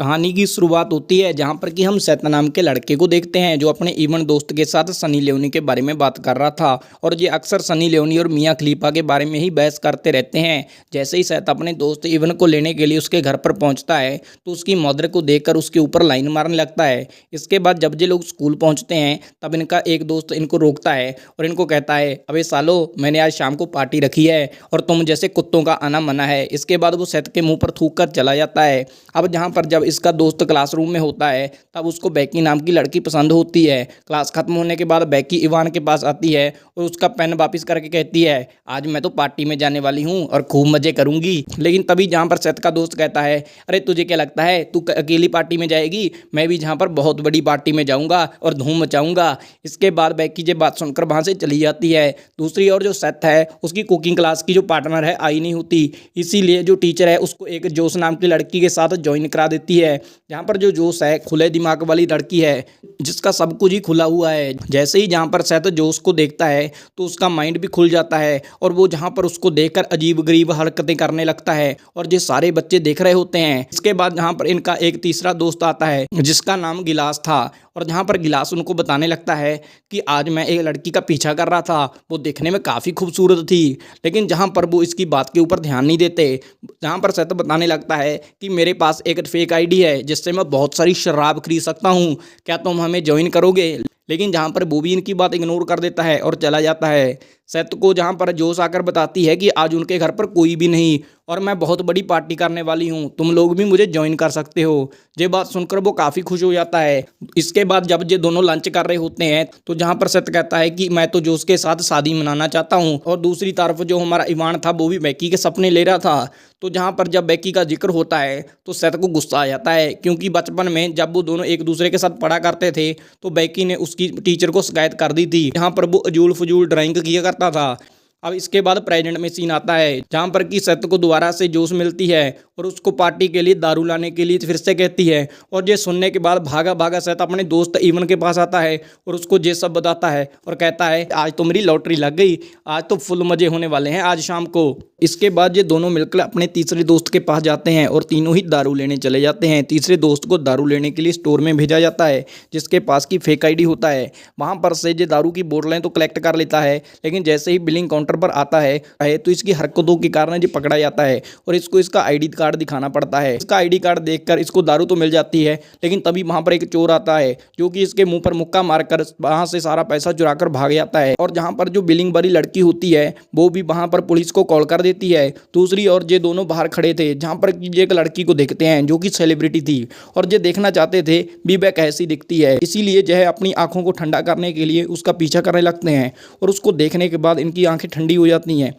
कहानी की शुरुआत होती है जहां पर कि हम सैत नाम के लड़के को देखते हैं जो अपने इवन दोस्त के साथ सनी लियोनी के बारे में बात कर रहा था। और ये अक्सर सनी लियोनी और मियां खलीफा के बारे में ही बहस करते रहते हैं। जैसे ही सैत अपने दोस्त इवन को लेने के लिए उसके घर पर पहुंचता है तो उसकी मदर को देखकर उसके ऊपर लाइन मारने लगता है। इसके बाद जब ये लोग स्कूल पहुँचते हैं तब इनका एक दोस्त इनको रोकता है और इनको कहता है, अबे सालो, मैंने आज शाम को पार्टी रखी है और तुम जैसे कुत्तों का आना मना है। इसके बाद वो सैत के मुंह पर थूक कर चला जाता है। अब जहाँ पर जब इसका दोस्त क्लासरूम में होता है तब उसको बेकी नाम की लड़की पसंद होती है। क्लास खत्म होने के बाद बेकी इवान के पास आती है और उसका पेन वापस करके कहती है, आज मैं तो पार्टी में जाने वाली हूँ और खूब मजे करूंगी। लेकिन तभी जहाँ पर सैत का दोस्त कहता है, अरे तुझे क्या लगता है तू अकेली पार्टी में जाएगी? मैं भी जहाँ पर बहुत बड़ी पार्टी में जाऊँगा और धूम मचाऊंगा। इसके बाद बेकी ये बात सुनकर वहाँ से चली जाती है। दूसरी ओर जो सैत है उसकी कुकिंग क्लास की जो पार्टनर है आई नहीं होती, इसीलिए जो टीचर है उसको एक जोश नाम की लड़की के साथ ज्वाइन करा देती है। जहाँ पर जो जोश है खुले दिमाग वाली लड़की है जिसका सब कुछ ही खुला हुआ है। जैसे ही जहाँ पर सैत जोश को देखता है तो उसका माइंड भी खुल जाता है और वो जहाँ पर उसको देखकर अजीब गरीब हरकतें करने लगता है और ये सारे बच्चे देख रहे होते हैं। इसके बाद जहाँ पर इनका एक तीसरा दोस्त आता है जिसका नाम गिलास था और जहाँ पर गिलास उनको बताने लगता है कि आज मैं एक लड़की का पीछा कर रहा था, वो देखने में काफ़ी खूबसूरत थी। लेकिन जहाँ पर वो इसकी बात के ऊपर ध्यान नहीं देते, जहाँ पर सैत बताने लगता है कि मेरे पास एक फेक आईडी है जिससे मैं बहुत सारी शराब खरीद सकता हूँ, क्या तुम हमें ज्वाइन करोगे? लेकिन जहाँ पर वो भी इनकी बात इग्नोर कर देता है और चला जाता है। सैत को जहाँ पर जोश आकर बताती है कि आज उनके घर पर कोई भी नहीं और मैं बहुत बड़ी पार्टी करने वाली हूँ, तुम लोग भी मुझे ज्वाइन कर सकते हो। ये बात सुनकर वो काफ़ी खुश हो जाता है। इसके बाद जब ये दोनों लंच कर रहे होते हैं तो जहाँ पर सैत कहता है कि मैं तो जोश के साथ शादी मनाना चाहता हूँ और दूसरी तरफ जो हमारा इवान था वो भी बेकी के सपने ले रहा था। तो जहाँ पर जब बेकी का जिक्र होता है तो सैत को गुस्सा आ जाता है क्योंकि बचपन में जब वो दोनों एक दूसरे के साथ पढ़ा करते थे तो बेकी ने उसकी टीचर को शिकायत कर दी थी। जहाँ पर वो अजूल फजूल ड्राइंग किया करता था। अब इसके बाद प्रेजेंट में सीन आता है जहाँ पर कि सैत को दोबारा से जोश मिलती है और उसको पार्टी के लिए दारू लाने के लिए फिर से कहती है। और ये सुनने के बाद भागा भागा सैत अपने दोस्त इवन के पास आता है और उसको ये सब बताता है और कहता है, आज तो मेरी लॉटरी लग गई, आज तो फुल मजे होने वाले हैं आज शाम को। इसके बाद ये दोनों मिलकर अपने तीसरे दोस्त के पास जाते हैं और तीनों ही दारू लेने चले जाते हैं। तीसरे दोस्त को दारू लेने के लिए स्टोर में भेजा जाता है जिसके पास की फेक आईडी होता है। वहाँ पर से ये दारू की बोतलें तो कलेक्ट कर लेता है, लेकिन जैसे ही बिलिंग काउंटर पर आता है तो इसकी हरकतों के कारण ये पकड़ा जाता है और इसको इसका आईडी कार्ड दिखाना पड़ता है। इसका आईडी कार्ड देखकर इसको दारू तो मिल जाती है, लेकिन तभी वहाँ पर एक चोर आता है जो कि इसके मुंह पर मुक्का मारकर वहाँ से सारा पैसा चुरा कर भाग जाता है। और जहाँ पर जो बिलिंग वाली लड़की होती है वो भी वहाँ पर पुलिस को कॉल कर देती है। दूसरी ओर ये दोनों बाहर खड़े थे जहाँ पर एक लड़की को देखते हैं जो कि सेलिब्रिटी थी और ये देखना चाहते थे भी वह कैसी दिखती है, इसीलिए जो है अपनी आंखों को ठंडा करने के लिए उसका पीछा करने लगते हैं और उसको देखने के बाद इनकी आंखें ठंडी हो जाती हैं।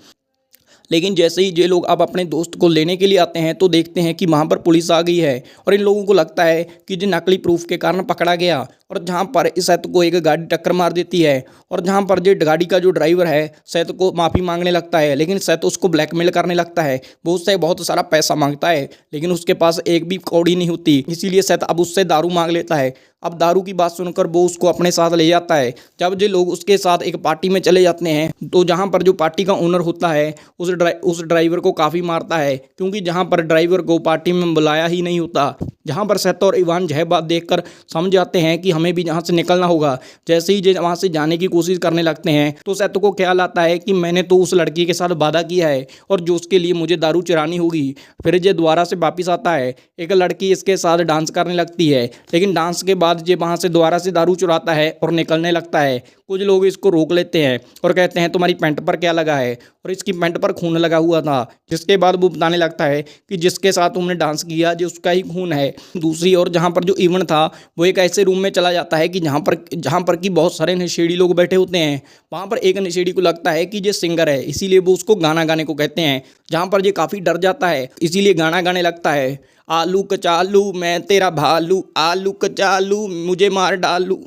लेकिन जैसे ही ये लोग अब अपने दोस्त को लेने के लिए आते हैं तो देखते हैं कि वहाँ पर पुलिस आ गई है और इन लोगों को लगता है कि ये नकली प्रूफ के कारण पकड़ा गया। और जहाँ पर इस सैत को एक गाड़ी टक्कर मार देती है और जहाँ पर ये गाड़ी का जो ड्राइवर है सैत को माफ़ी मांगने लगता है, लेकिन सैत उसको ब्लैकमेल करने लगता है, वो उससे बहुत सारा पैसा मांगता है लेकिन उसके पास एक भी कौड़ी नहीं होती। इसीलिए सैत अब उससे दारू मांग लेता है। अब दारू की बात सुनकर वो उसको अपने साथ ले जाता है। जब ये लोग उसके साथ एक पार्टी में चले जाते हैं तो जहाँ पर जो पार्टी का ओनर होता है उस ड्राइवर को काफ़ी मारता है क्योंकि जहाँ पर ड्राइवर को पार्टी में बुलाया ही नहीं होता। जहाँ पर सैत और इवान यह बात देखकर समझ जाते हैं कि हमें भी यहाँ से निकलना होगा। जैसे ही ये वहाँ से जाने की कोशिश करने लगते हैं तो सैत को ख्याल आता है कि मैंने तो उस लड़की के साथ वादा किया है और जो उसके लिए मुझे दारू चुरानी होगी। फिर ये दोबारा से वापस आता है, एक लड़की इसके साथ डांस करने लगती है, लेकिन डांस के बाद ये वहाँ से दोबारा से दारू चुराता है और निकलने लगता है। कुछ लोग इसको रोक लेते हैं और कहते हैं तुम्हारी पैंट पर क्या लगा है, और इसकी पैंट पर खून लगा हुआ था। जिसके बाद वो बताने लगता है कि जिसके साथ तुमने डांस किया जो उसका ही खून है। दूसरी ओर जहाँ पर जो इवन था वो एक ऐसे रूम में चला जाता है कि जहाँ पर कि बहुत सारे नशेड़ी लोग बैठे होते हैं। वहाँ पर एक नशेड़ी को लगता है कि ये सिंगर है, इसीलिए वो उसको गाना गाने को कहते हैं। जहाँ पर ये काफ़ी डर जाता है इसीलिए गाना गाने लगता है, आलू कचालू मैं तेरा भालू, आलू कचालू मुझे मार डालू।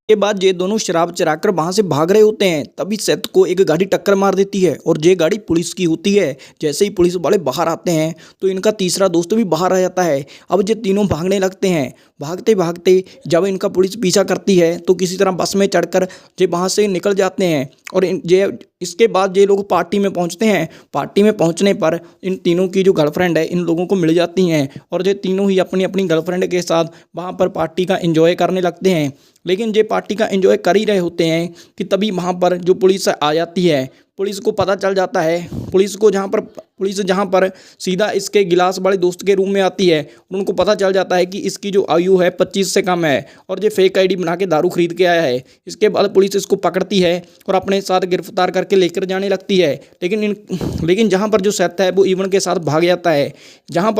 के बाद ये दोनों शराब चराकर वहाँ से भाग रहे होते हैं तभी सैत को एक गाड़ी टक्कर मार देती है और ये गाड़ी पुलिस की होती है। जैसे ही पुलिस वाले बाहर आते हैं तो इनका तीसरा दोस्त भी बाहर आ जाता है। अब ये तीनों भागने लगते हैं। भागते भागते जब इनका पुलिस पीछा करती है तो किसी तरह बस में चढ़कर ये वहाँ से निकल जाते हैं और ये इसके बाद ये लोग पार्टी में पहुंचते हैं। पार्टी में पहुंचने पर इन तीनों की जो गर्लफ्रेंड है इन लोगों को मिल जाती हैं और ये तीनों ही अपनी अपनी गर्लफ्रेंड के साथ वहाँ पर पार्टी का एंजॉय करने लगते हैं। लेकिन ये पार्टी का एंजॉय कर ही रहे होते हैं कि तभी वहाँ पर जो पुलिस आ जाती है। पुलिस को पता चल जाता है। पुलिस जहाँ पर सीधा इसके गिलास वाले दोस्त के रूम में आती है और उनको पता चल जाता है कि इसकी जो आयु है 25 से कम है और ये फेक आईडी बना के दारू खरीद के आया है। इसके बाद पुलिस इसको पकड़ती है और अपने साथ गिरफ्तार करके लेकर जाने लगती है। लेकिन जहाँ पर जो सैथ है वो इवन के साथ भाग जाता है। जहाँ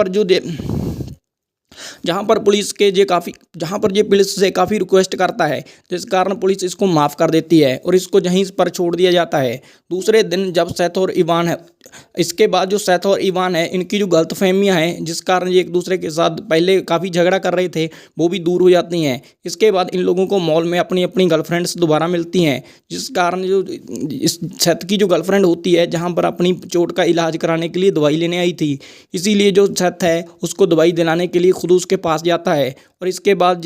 पर पुलिस से काफ़ी रिक्वेस्ट करता है, जिस कारण पुलिस इसको माफ़ कर देती है और इसको यहीं पर छोड़ दिया जाता है। दूसरे दिन जब सैथ और इवान है, इसके बाद जो सैथ और इवान है इनकी जो गलतफहमियां हैं जिस कारण ये एक दूसरे के साथ पहले काफ़ी झगड़ा कर रहे थे वो भी दूर हो जाती हैं। इसके बाद इन लोगों को मॉल में अपनी अपनी गर्लफ्रेंड्स दोबारा मिलती हैं, जिस कारण जो इस सैथ की जो गर्लफ्रेंड होती है जहाँ पर अपनी चोट का इलाज कराने के लिए दवाई लेने आई थी, इसीलिए जो सैथ है उसको दवाई दिलाने के लिए खुद उसके पास जाता है और इसके बाद